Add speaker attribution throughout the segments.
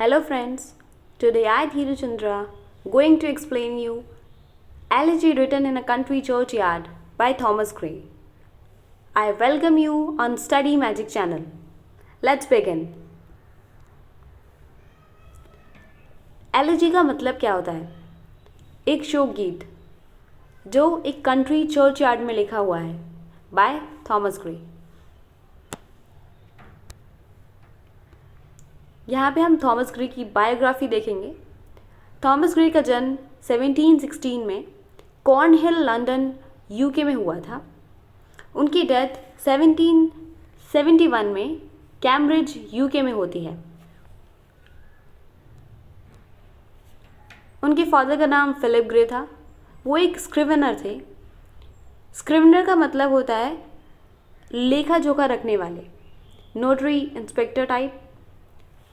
Speaker 1: Hello friends, today I Dhiru Chandra going to explain you Elegy Written in a Country Churchyard by Thomas Gray. I welcome you on Study Magic channel. Let's begin. Elegy का मतलब क्या होता है? एक शोक गीत जो एक कंट्री चर्चयार्ड में लिखा हुआ है बाय थॉमस ग्रे। यहाँ पे हम थॉमस ग्रे की बायोग्राफी देखेंगे। थॉमस ग्रे का जन्म 1716 में कॉर्नहिल लंदन यूके में हुआ था। उनकी डेथ 1771 में कैम्ब्रिज यूके में होती है। उनके फादर का नाम फिलिप ग्रे था। वो एक स्क्रिवेनर थे। स्क्रिवेनर का मतलब होता है लेखा जोखा रखने वाले, नोटरी इंस्पेक्टर टाइप।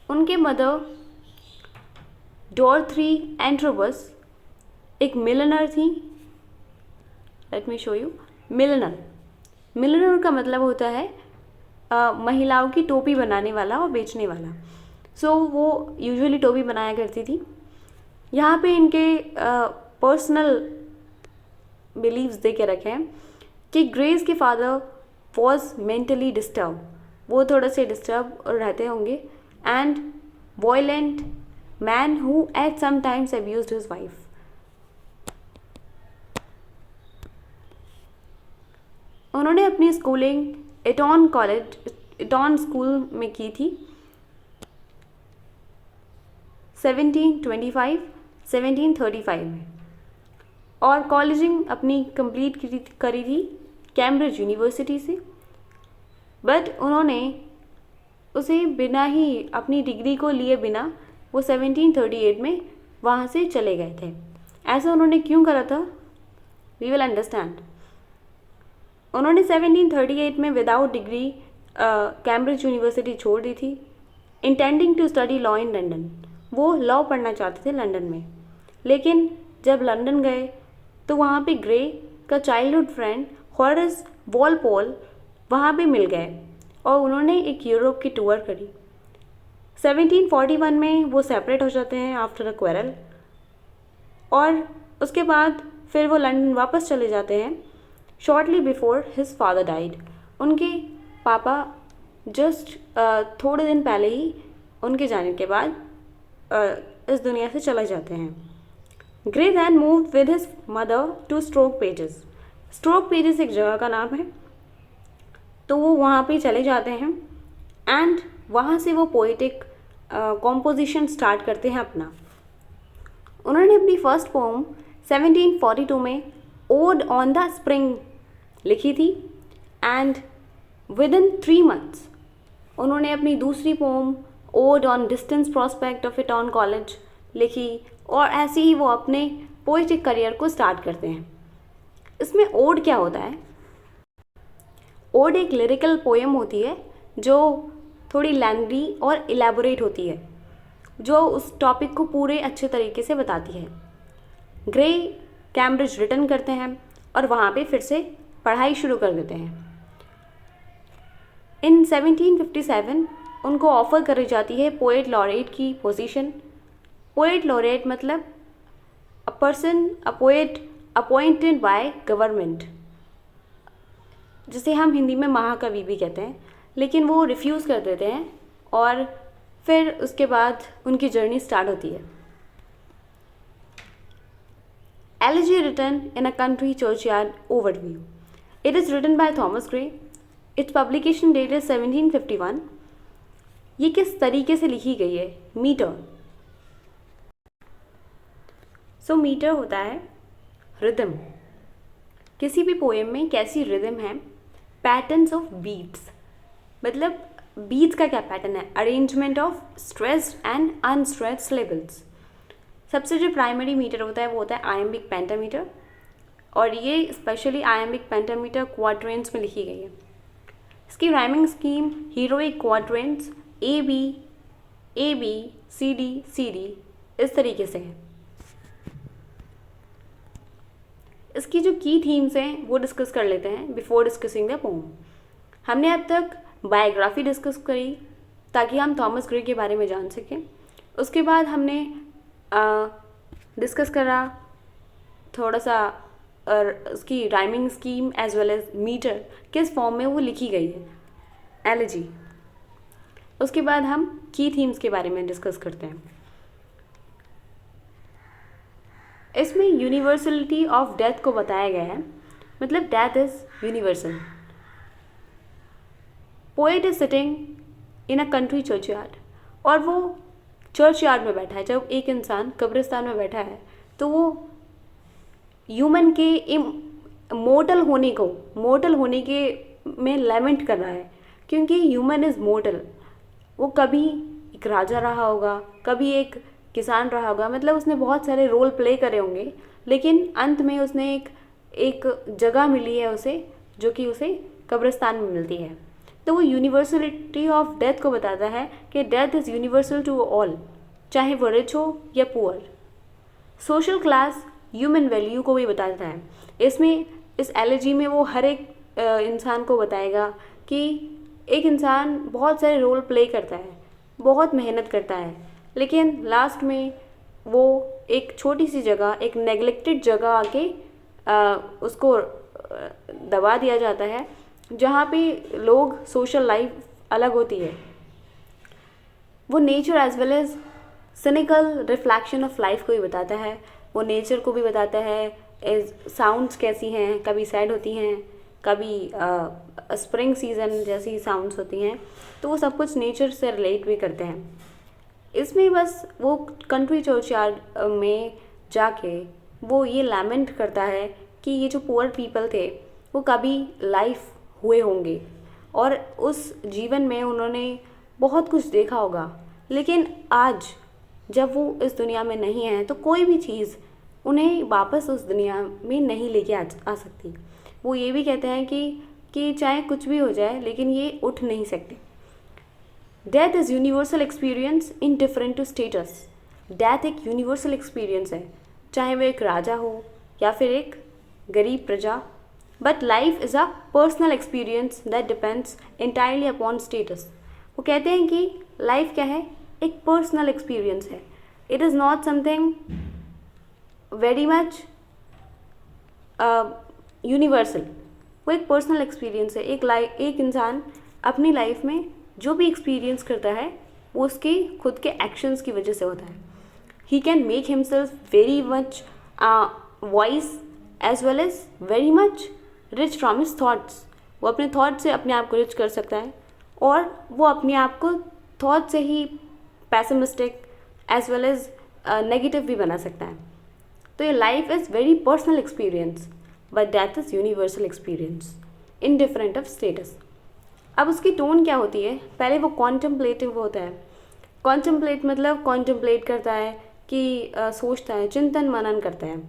Speaker 1: उनके मदर डॉर्थरी एंट्रोबस एक मिलनर थी। Let me show you. मिलनर का मतलब होता है महिलाओं की टोपी बनाने वाला और बेचने वाला। सो वो यूजुअली टोपी बनाया करती थी। यहाँ पे इनके पर्सनल बिलीव्स दे के रखे हैं कि ग्रेस के फादर वॉज मेंटली डिस्टर्ब, वो थोड़े से डिस्टर्ब रहते होंगे, and violent man who at some times abused his wife. उन्होंने अपनी स्कूलिंग एटॉन स्कूल में की थी 1735 में, और कॉलेजिंग अपनी कंप्लीट करी थी कैम्ब्रिज यूनिवर्सिटी से। बट उन्होंने उसे बिना ही अपनी डिग्री को लिए बिना वो 1738 में वहाँ से चले गए थे। ऐसा उन्होंने क्यों करा था? We will understand. उन्होंने 1738 में विदाउट डिग्री कैम्ब्रिज यूनिवर्सिटी छोड़ दी थी, intending to study law in London. वो लॉ पढ़ना चाहते थे लंदन में। लेकिन जब लंदन गए तो वहाँ पे ग्रे का चाइल्डहुड फ्रेंड हॉरेस वॉलपोल वहाँ पे मिल गए और उन्होंने एक यूरोप की टूर करी। 1741 में वो सेपरेट हो जाते हैं आफ्टर अ क्वेरल, और उसके बाद फिर वो लंदन वापस चले जाते हैं shortly before his father died. उनके पापा जस्ट थोड़े दिन पहले ही उनके जाने के बाद इस दुनिया से चले जाते हैं। Gray then moved with his mother to Stoke Poges. Stoke Poges एक जगह का नाम है। तो वो वहाँ पे चले जाते हैं एंड वहाँ से वो पोइटिक कॉम्पोजिशन स्टार्ट करते हैं अपना। उन्होंने अपनी फर्स्ट पोम 1742 में ओड ऑन द स्प्रिंग लिखी थी, एंड विद इन 3 months उन्होंने अपनी दूसरी poem ode on distance prospect of Eton College लिखी, और ऐसे ही वो अपने पोइटिक करियर को स्टार्ट करते हैं। इसमें ओड क्या होता है? ओड एक लिरिकल पोएम होती है जो थोड़ी लेंथी और इलेबोरेट होती है, जो उस टॉपिक को पूरे अच्छे तरीके से बताती है। ग्रे कैम्ब्रिज रिटर्न करते हैं और वहाँ पे फिर से पढ़ाई शुरू कर देते हैं। इन 1757 उनको ऑफ़र करी जाती है पोएट लॉरेट की पोजीशन। पोएट लॉरेट मतलब a person, a poet appointed by government, जिसे हम हिंदी में महाकवि भी कहते हैं। लेकिन वो रिफ्यूज़ कर देते हैं और फिर उसके बाद उनकी जर्नी स्टार्ट होती है। Elegy written in a country churchyard overview. It is written by Thomas Gray. Its publication date is 1751। ये किस तरीके से लिखी गई है? मीटर। सो मीटर होता है रिदम। किसी भी पोएम में कैसी रिदम है? Patterns of beats. मतलब बीट्स का क्या पैटर्न है? Arrangement of stressed and unstressed syllables. सबसे जो प्राइमरी मीटर होता है वो होता है आयम्बिक पेंटामीटर, और ये स्पेशली आयम्बिक पेंटामीटर क्वाड्रेंट्स में लिखी गई है। इसकी rhyming scheme heroic quadrants A B C D इस तरीके से है। इसकी जो की थीम्स हैं वो डिस्कस कर लेते हैं बिफोर डिस्कसिंग द पोम। हमने अब तक बायोग्राफी डिस्कस करी ताकि हम थॉमस ग्रे के बारे में जान सकें। उसके बाद हमने डिस्कस करा थोड़ा सा उसकी rhyming scheme as well as meter किस फॉर्म में वो लिखी गई है, एलिजी। उसके बाद हम की थीम्स के बारे में डिस्कस करते हैं। इसमें यूनिवर्सलिटी ऑफ डेथ को बताया गया है, मतलब death is universal. Poet is sitting in a country churchyard, और वो चर्चयार्ड में बैठा है। जब एक इंसान कब्रिस्तान में बैठा है तो वो ह्यूमन के मोर्टल होने के में लैमेंट कर रहा है, क्योंकि ह्यूमन इज़ मोर्टल। वो कभी एक राजा रहा होगा, कभी एक किसान रहा होगा, मतलब उसने बहुत सारे रोल प्ले करे होंगे, लेकिन अंत में उसने एक जगह मिली है उसे, जो कि उसे कब्रिस्तान में मिलती है। तो वो यूनिवर्सलिटी ऑफ डेथ को बताता है कि death is universal to all, चाहे वो रिच हो या poor. Social class human value को भी बताता है। इसमें इस एलजी में वो हर एक इंसान को बताएगा कि एक इंसान बहुत सारे रोल प्ले करता है, बहुत मेहनत करता है, लेकिन लास्ट में वो एक छोटी सी जगह, एक नेग्लेक्टेड जगह आके उसको दबा दिया जाता है, जहाँ पे लोग सोशल लाइफ अलग होती है। वो nature as well as cynical reflection of life को भी बताता है। वो नेचर को भी बताता है, साउंड्स कैसी हैं, कभी सैड होती हैं, कभी स्प्रिंग सीजन जैसी साउंड्स होती हैं, तो वो सब कुछ नेचर से रिलेट भी करते हैं। इसमें बस वो कंट्री चर्चयार्ड में जाके वो ये लैमेंट करता है कि ये जो पुअर पीपल थे वो कभी लाइफ हुए होंगे और उस जीवन में उन्होंने बहुत कुछ देखा होगा, लेकिन आज जब वो इस दुनिया में नहीं है तो कोई भी चीज़ उन्हें वापस उस दुनिया में नहीं लेके आ सकती। वो ये भी कहते हैं कि चाहे कुछ भी हो जाए लेकिन ये उठ नहीं सकते। Death is universal experience in different to status. Death एक यूनिवर्सल एक्सपीरियंस है, चाहे वो एक राजा हो या फिर एक गरीब प्रजा, but life is a personal experience that depends entirely upon status. वो कहते हैं कि लाइफ क्या है, एक पर्सनल एक्सपीरियंस है। It is not something very much universal. वो एक पर्सनल एक्सपीरियंस है। एक इंसान अपनी लाइफ में जो भी एक्सपीरियंस करता है वो उसके खुद के एक्शंस की वजह से होता है। He can make himself very much wise as well as very much rich from his thoughts. वो अपने थॉट से अपने आप को रिच कर सकता है और वो अपने आप को थॉट से ही pessimistic as well as negative भी बना सकता है। तो ये life is very personal experience, but death is universal experience in different of status. अब उसकी टोन क्या होती है, पहले वो कॉन्टम्पलेटिव होता है। कॉन्टम्पलेट मतलब कॉन्टम्पलेट करता है कि सोचता है, चिंतन मनन करता है।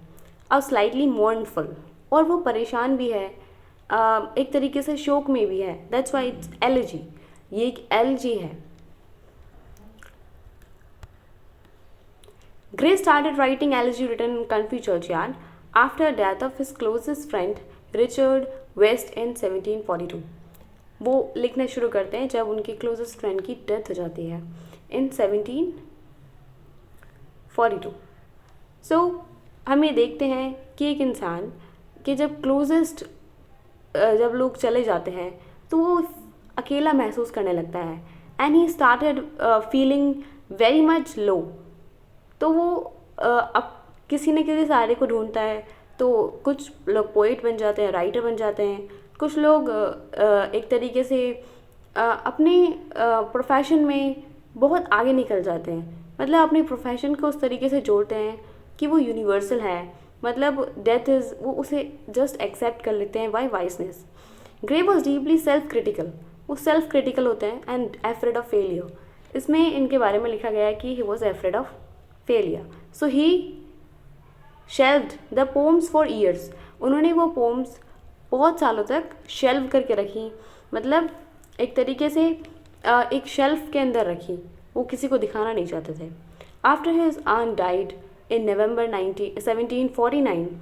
Speaker 1: अब स्लाइटली मोर्नफुल, और वो परेशान भी है, एक तरीके से शोक में भी है। दैट्स वाई इट्स एलिजी, ये एक एलिजी है। Gray started writing elegy written in country churchyard after death of his closest friend Richard West in 1742. वो लिखना शुरू करते हैं जब उनके क्लोजेस्ट फ्रेंड की डेथ हो जाती है इन 1742। सो हम ये देखते हैं कि एक इंसान के जब जब लोग चले जाते हैं तो वो अकेला महसूस करने लगता है, and he started feeling very much low. तो वो अब किसी न किसी सहारे को ढूंढता है। तो कुछ लोग पोइट बन जाते हैं, राइटर बन जाते हैं, कुछ लोग एक तरीके से अपने प्रोफेशन में बहुत आगे निकल जाते हैं, मतलब अपने प्रोफेशन को उस तरीके से जोड़ते हैं कि वो यूनिवर्सल है, मतलब डेथ इज़, वो उसे जस्ट एक्सेप्ट कर लेते हैं by wiseness. Gray was deeply self critical, वो सेल्फ क्रिटिकल होते हैं एंड एफ्रेड ऑफ फेलियर। इसमें इनके बारे में लिखा गया है कि he was afraid of failure. So he shelved the poems for years. उन्होंने वो poems बहुत सालों तक शेल्व करके रखी, मतलब एक तरीके से एक शेल्फ के अंदर रखी, वो किसी को दिखाना नहीं चाहते थे। After his aunt died in November 1749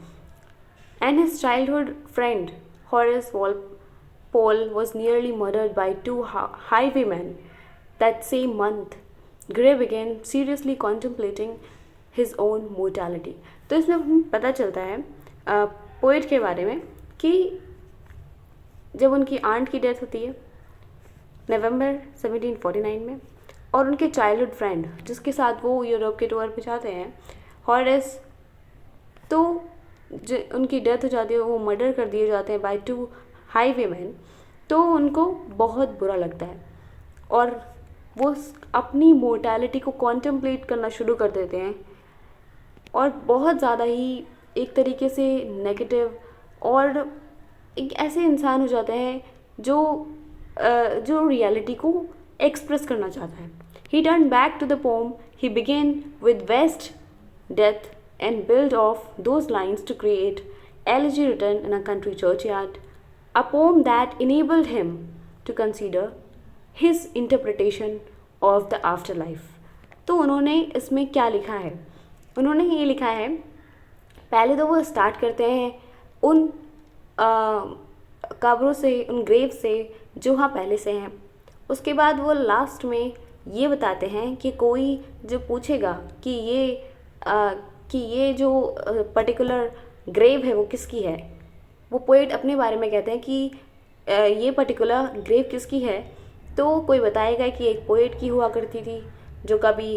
Speaker 1: and his childhood friend Horace Walpole was nearly murdered by two highwaymen that same month, grey began seriously contemplating his own mortality. तो इसमें हमें पता चलता है पोइट के बारे में कि जब उनकी आंट की डेथ होती है नवंबर 1749 में, और उनके चाइल्डहुड फ्रेंड जिसके साथ वो यूरोप के टूर पे जाते हैं, हॉरेस, तो उनकी डेथ हो जाती है, वो मर्डर कर दिए जाते हैं बाय 2 हाईवेमैन। तो उनको बहुत बुरा लगता है और वो अपनी मोर्टैलिटी को कॉन्टेम्पलेट करना शुरू कर देते हैं और बहुत ज़्यादा ही एक तरीके से नेगेटिव और एक ऐसे इंसान हो जाते हैं जो रियलिटी को एक्सप्रेस करना चाहता है। He turn back to the poem, he began with west death and build off those lines to create Elegy Written in a Country Churchyard, a poem that enabled him to consider his interpretation of the afterlife. तो उन्होंने इसमें क्या लिखा है? उन्होंने ये लिखा है, पहले तो वो स्टार्ट करते हैं उन कब्रों से, उन ग्रेव से जो वहाँ पहले से हैं। उसके बाद वो लास्ट में ये बताते हैं कि कोई जो पूछेगा कि ये जो पर्टिकुलर ग्रेव है वो किसकी है, वो पोइट अपने बारे में कहते हैं कि ये पर्टिकुलर ग्रेव किसकी है, तो कोई बताएगा कि एक पोइट की हुआ करती थी जो कभी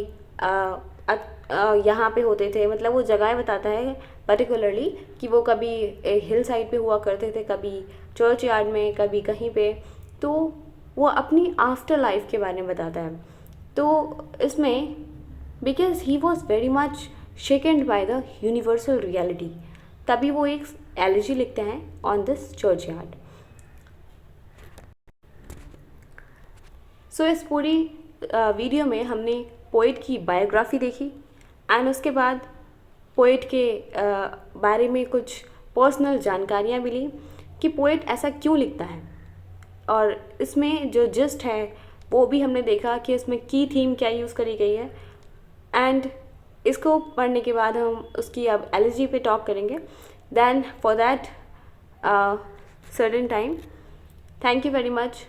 Speaker 1: यहाँ पे होते थे। मतलब वो जगह बताता है पर्टिकुलरली कि वो कभी हिल साइड पे हुआ करते थे, कभी चर्च यार्ड में, कभी कहीं पे। तो वो अपनी आफ्टर लाइफ के बारे में बताता है। तो इसमें because he was very much shaken by the universal reality, तभी वो एक एलिजी लिखते हैं on this churchyard. So इस पूरी वीडियो में हमने पोइट की बायोग्राफी देखी एंड उसके बाद पोइट के बारे में कुछ पर्सनल जानकारियाँ मिली कि पोइट ऐसा क्यों लिखता है, और इसमें जो जिस्ट है वो भी हमने देखा कि इसमें की थीम क्या यूज़ करी गई है। एंड इसको पढ़ने के बाद हम उसकी अब एलिजी पे टॉक करेंगे। Then for that certain time, thank you very much.